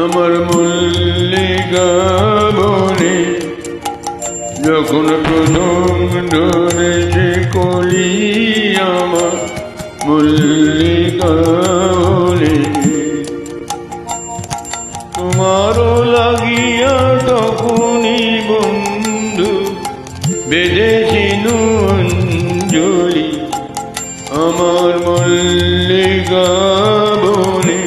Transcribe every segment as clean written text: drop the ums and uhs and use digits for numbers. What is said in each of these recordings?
আমার মল্লিকা বনে যখন প্রথম ধরেছে কলি আমার মল্লিকা বনে তোমারও লাগিয়া তখনই বন্ধু বেঁধেছিল অঞ্জলি আমার মল্লিকা বনে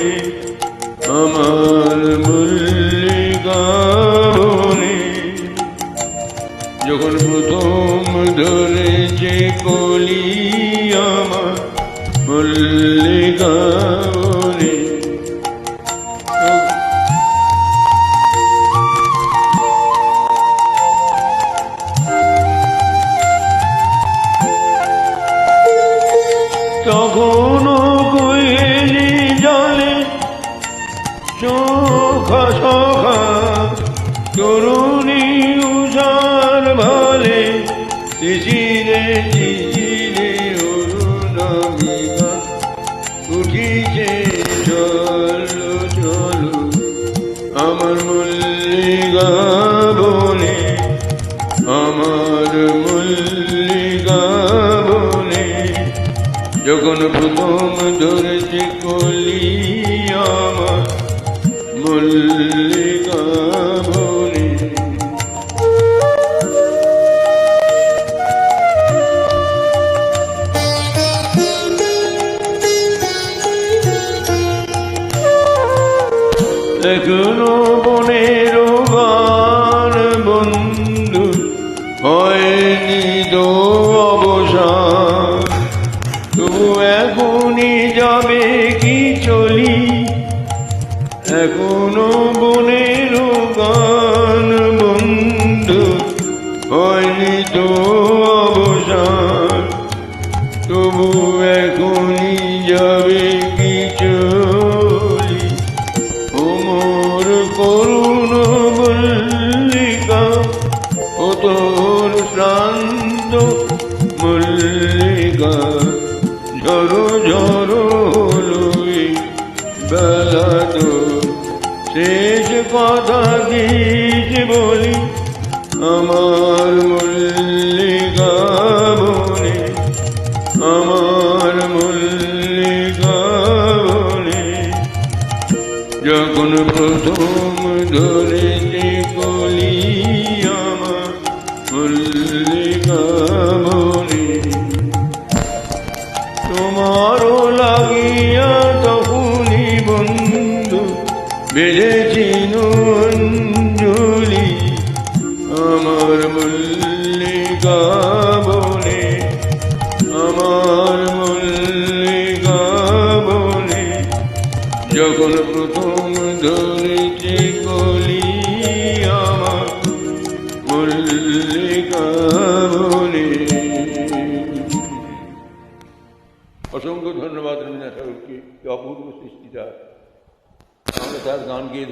আমার মল্লিকা বনে যখন প্রথম ধরেছে কলি আমার মল্লিকা বনে তখনও কোয়েলি জলে সখা সখা তরুণী উষার ভালে শিশিরে শিশিরে অরুণামিকা উঠিছে চলো চলো আমার মল্লিকা বনে আমার মল্লিকা বনে যখন প্রথম ধরেছে কলি আমার মল্লিকা বনে এখনো বনের গান বন্ধু হয়নি তো অবসান তবু এখনই যাবে কি চলি এখনো বনের গান বন্ধু হয়নি তো অবসান তবু এখনই যাবে কি চলি ওমর করুণ মল্লিকা ও তোর শ্রান্ত মল্লিকা ঝরো ঝরো লই বেলা তো শেষ কথা দিস বলি আমার মল্লিকা বনে আমার মল্লিকা বনে যখন প্রথম ধরেছে কলি আমার মল্লিকা বনে তোমারও লাগিয়া তখনই বন্ধু বেঁধেছিল অঞ্জলি আমার মল্লিকা বনে আমার মল্লিকা বনে যখন প্রথম ধরেছে কলি আমার মল্লিকা বনে। অসংখ্য ধন্যবাদ রবীন্দ্রনাথ ঠাকুরকে, অপূর্ব সৃষ্টিটা। আমরা তার গান গিয়ে